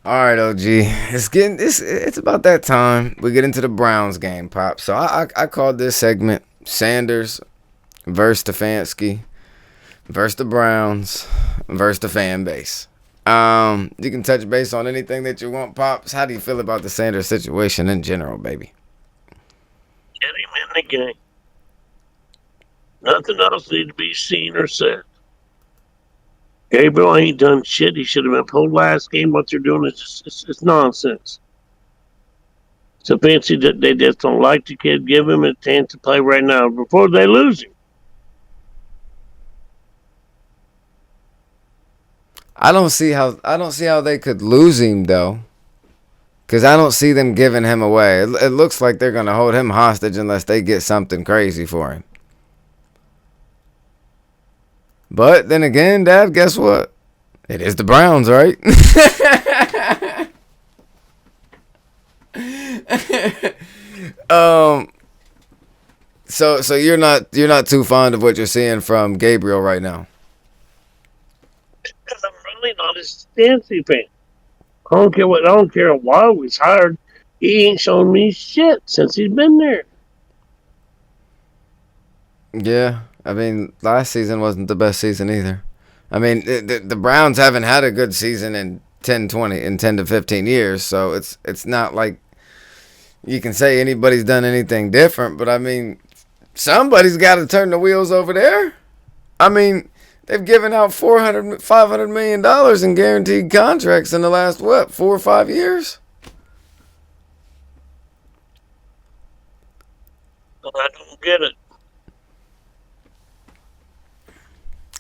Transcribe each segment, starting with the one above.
All right, OG. It's about that time we get into the Browns game, Pop. So I called this segment Sanders versus Stefanski versus the Browns versus the fan base. You can touch base on anything that you want, Pops. How do you feel about the Sanders situation in general, baby? Get him in the game. Nothing else need to be seen or said. Gabriel ain't done shit. He should have been pulled last game. What they're doing is it's nonsense. So fancy that they just don't like the kid. Give him a chance to play right now before they lose him. I don't see how they could lose him though. Cause I don't see them giving him away. It looks like they're gonna hold him hostage unless they get something crazy for him. But then again, Dad, guess what? It is the Browns, right? um. So you're not too fond of what you're seeing from Gabriel right now. Because I'm really not a Stancy fan. I don't care why he was hired. He ain't shown me shit since he's been there. Yeah, I mean, last season wasn't the best season either. I mean, the Browns haven't had a good season in 10 to 15 years, so it's not like you can say anybody's done anything different, but I mean, somebody's got to turn the wheels over there. I mean, they've given out $500 million in guaranteed contracts in the last, 4 or 5 years? I don't get it.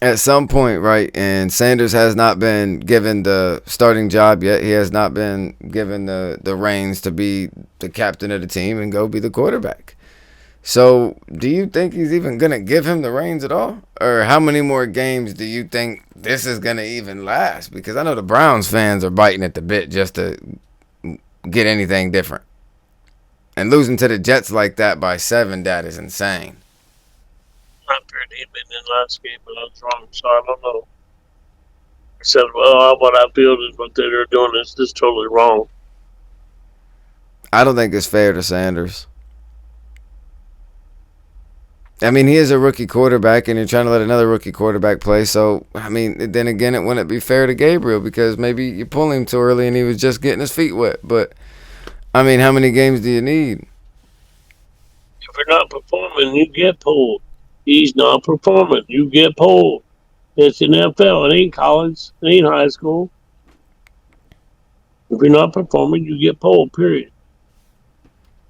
At some point, right, and Sanders has not been given the starting job yet. He has not been given the reins to be the captain of the team and go be the quarterback. So, do you think he's even going to give him the reins at all? Or how many more games do you think this is going to even last? Because I know the Browns fans are biting at the bit just to get anything different. And losing to the Jets like that by 7, that is insane. I heard he'd been in last game, but I was wrong, so I don't know. I said, well, what I feel is what they're doing is just totally wrong. I don't think it's fair to Sanders. I mean, he is a rookie quarterback, and you're trying to let another rookie quarterback play. So, I mean, then again, it wouldn't be fair to Gabriel because maybe you pull him too early and he was just getting his feet wet. But, I mean, how many games do you need? If you're not performing, you get pulled. He's not performing. You get pulled. It's an NFL. It ain't college. It ain't high school. If you're not performing, you get pulled, period.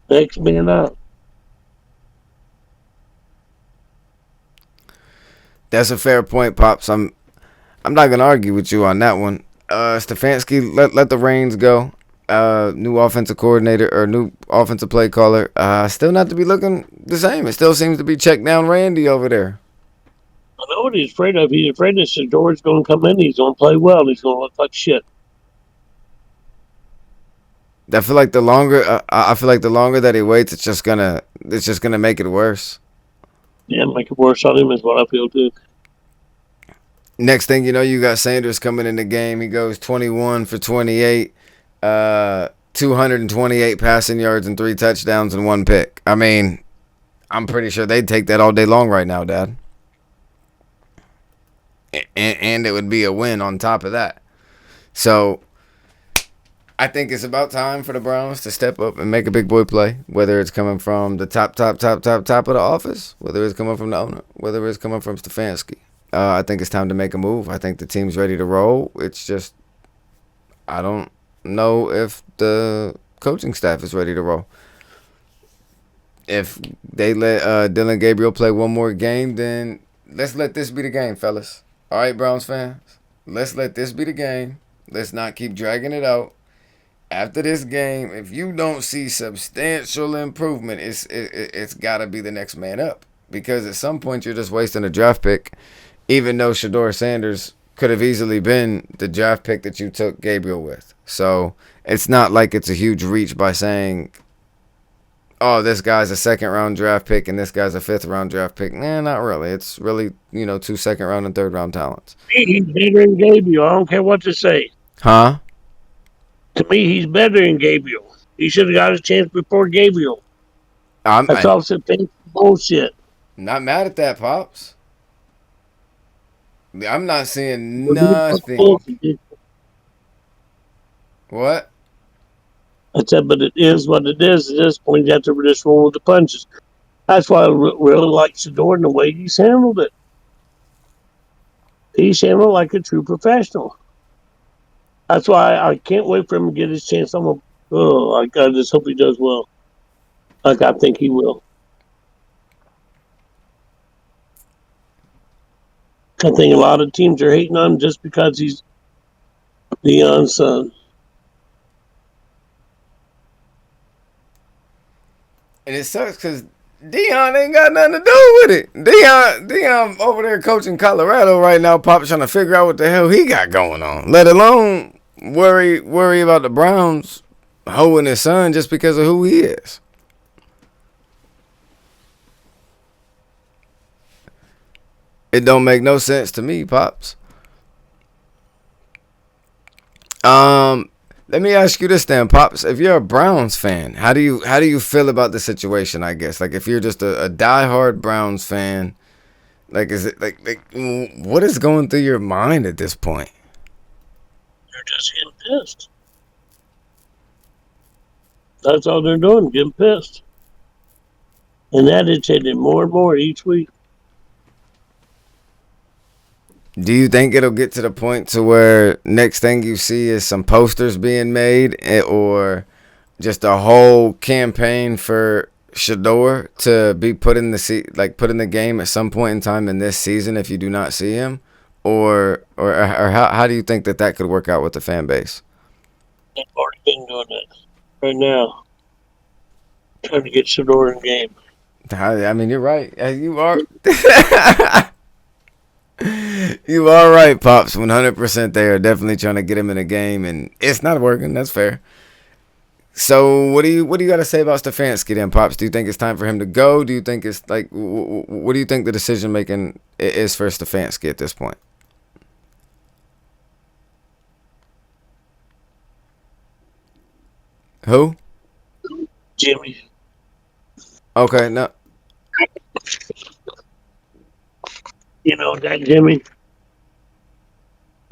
Next man out. That's a fair point, Pops. I'm not gonna argue with you on that one. Stefanski let the reins go. New offensive coordinator or new offensive play caller. Still not to be looking the same. It still seems to be check down Randy over there. I know what he's afraid of. He's afraid that Shedeur's going to come in. He's going to play well. He's going to look like shit. I feel like the longer that he waits, it's just gonna make it worse. Yeah, make it worse on him is what I feel too. Next thing you know, you got Sanders coming in the game. He goes 21 for 28, 228 passing yards and 3 touchdowns and 1 pick. I mean, I'm pretty sure they'd take that all day long right now, Dad. And it would be a win on top of that. So, I think it's about time for the Browns to step up and make a big boy play, whether it's coming from the top of the office, whether it's coming from the owner, whether it's coming from Stefanski. I think it's time to make a move. I think the team's ready to roll. It's just, I don't know if the coaching staff is ready to roll. If they let Dillon Gabriel play one more game, then let's let this be the game, fellas. All right, Browns fans, let's let this be the game. Let's not keep dragging it out. After this game, if you don't see substantial improvement, it's got to be the next man up. Because at some point, you're just wasting a draft pick, even though Shedeur Sanders could have easily been the draft pick that you took Gabriel with. So it's not like it's a huge reach by saying, oh, this guy's a second-round draft pick and this guy's a fifth-round draft pick. Nah, not really. It's really, 2 second-round and third-round talents. He's better than Gabriel. I don't care what to say. Huh? To me, he's better than Gabriel. He should have got his chance before Gabriel. I'm That's all Stefanski bullshit. not mad at that, Pops. I'm not seeing nothing. What? I said, but it is what it is. At this point, you have to just roll with the punches. That's why I really like Shedeur and the way he's handled it. He's handled like a true professional. That's why I can't wait for him to get his chance. I just hope he does well. Like I think he will. I think a lot of teams are hating on him just because he's Deion's son. And it sucks because Deion ain't got nothing to do with it. Deion over there coaching Colorado right now, Pop's trying to figure out what the hell he got going on. Let alone worry about the Browns holding his son just because of who he is. It don't make no sense to me, Pops. Let me ask you this then, Pops. If you're a Browns fan, how do you feel about the situation, I guess? Like if you're just a diehard Browns fan, like is it like what is going through your mind at this point? They're just getting pissed. That's all they're doing, getting pissed. And that is hitting more and more each week. Do you think it'll get to the point to where next thing you see is some posters being made or just a whole campaign for Shedeur to be put in the game at some point in time in this season if you do not see him? Or how do you think that could work out with the fan base? They've already been doing it right now. Trying to get Shedeur in game. I mean, you're right. You are. You are right, Pops. 100%. They are definitely trying to get him in a game, and it's not working. That's fair. So, what do you got to say about Stefanski then, Pops? Do you think it's time for him to go? Do you think it's like, what do you think the decision making is for Stefanski at this point? Who? Jimmy. Okay, no. You know that Jimmy?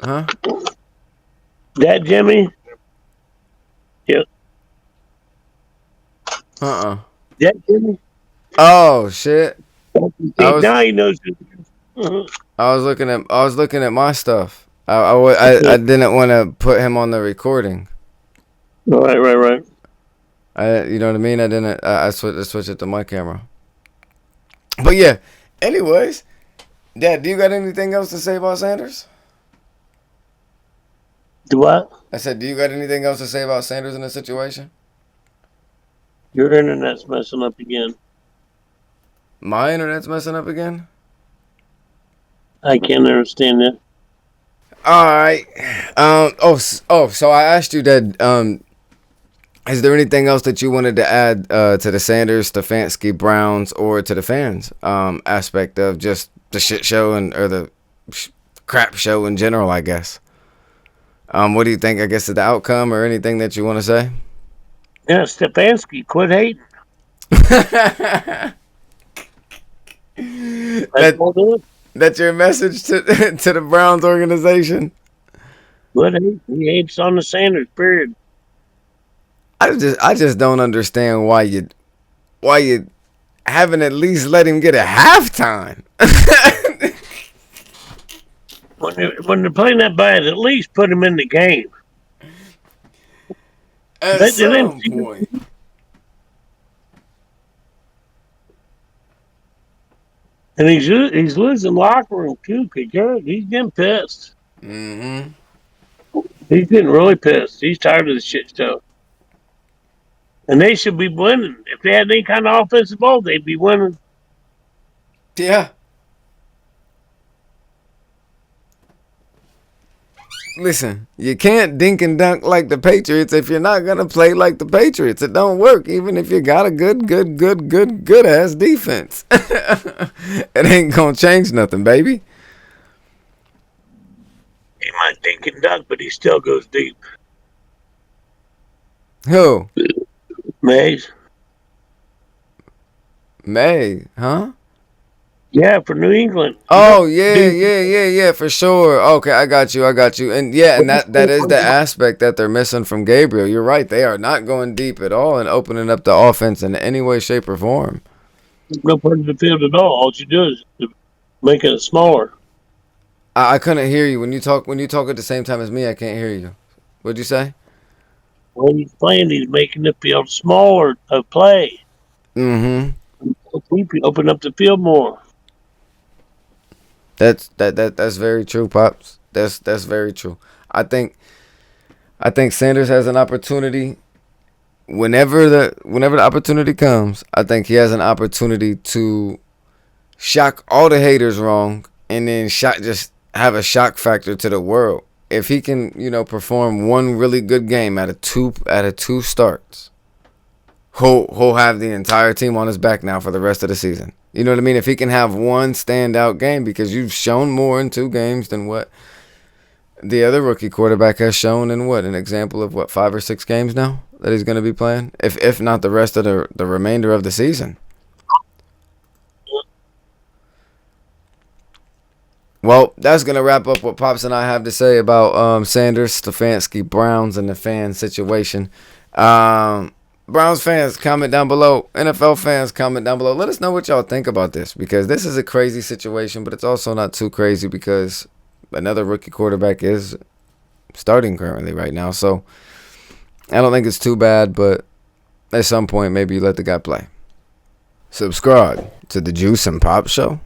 Huh? That Jimmy? Yep. That Jimmy? Oh shit! Now he knows. I was looking at my stuff. I didn't want to put him on the recording. Right. You know what I mean? I didn't. I switched it to my camera. But yeah. Anyways, Dad, do you got anything else to say about Sanders? Do what? I said, do you got anything else to say about Sanders in this situation? Your internet's messing up again. My internet's messing up again? I can't understand it. All right. So I asked you that. Is there anything else that you wanted to add to the Sanders, Stefanski, Browns, or to the fans aspect of just the shit show or the crap show in general, I guess? What do you think, I guess, of the outcome or anything that you want to say? Yeah, Stefanski, quit hating. That's your message to the Browns organization? Quit hating. He hates on the Sanders, period. I just don't understand why you haven't at least let him get a halftime. When they're playing that bad, at least put him in the game. At some point. And he's losing locker room too. He's getting pissed. Mm-hmm. He's getting really pissed. He's tired of the shit show. And they should be winning. If they had any kind of offensive ball, they'd be winning. Yeah. Listen, you can't dink and dunk like the Patriots if you're not going to play like the Patriots. It don't work, even if you got a good ass defense. It ain't going to change nothing, baby. He might dink and dunk, but he still goes deep. Who? Mays. May, huh? Yeah, for New England. Oh yeah, for sure. Okay, I got you. And yeah, and that is the aspect that they're missing from Gabriel. You're right. They are not going deep at all and opening up the offense in any way, shape, or form. No part of the field at all. All you do is make it smaller. I couldn't hear you when you talk. When you talk at the same time as me, I can't hear you. What'd you say? When he's playing, he's making the field smaller to play. Mm-hmm. Open up the field more. That's very true, pops. That's very true. I think Sanders has an opportunity whenever the opportunity comes. I think he has an opportunity to shock all the haters wrong, and then just have a shock factor to the world. If he can, perform one really good game out of two starts, he'll have the entire team on his back now for the rest of the season. You know what I mean? If he can have one standout game, because you've shown more in 2 games than what the other rookie quarterback has shown in an example of 5 or 6 games now that he's going to be playing, if not the rest of the remainder of the season. Well, that's going to wrap up what Pops and I have to say about Sanders, Stefanski, Browns, and the fan situation. Browns fans, comment down below. NFL fans, comment down below. Let us know what y'all think about this, because this is a crazy situation, but it's also not too crazy because another rookie quarterback is starting currently right now. So I don't think it's too bad, but at some point, maybe you let the guy play. Subscribe to the Juiice and Pops Show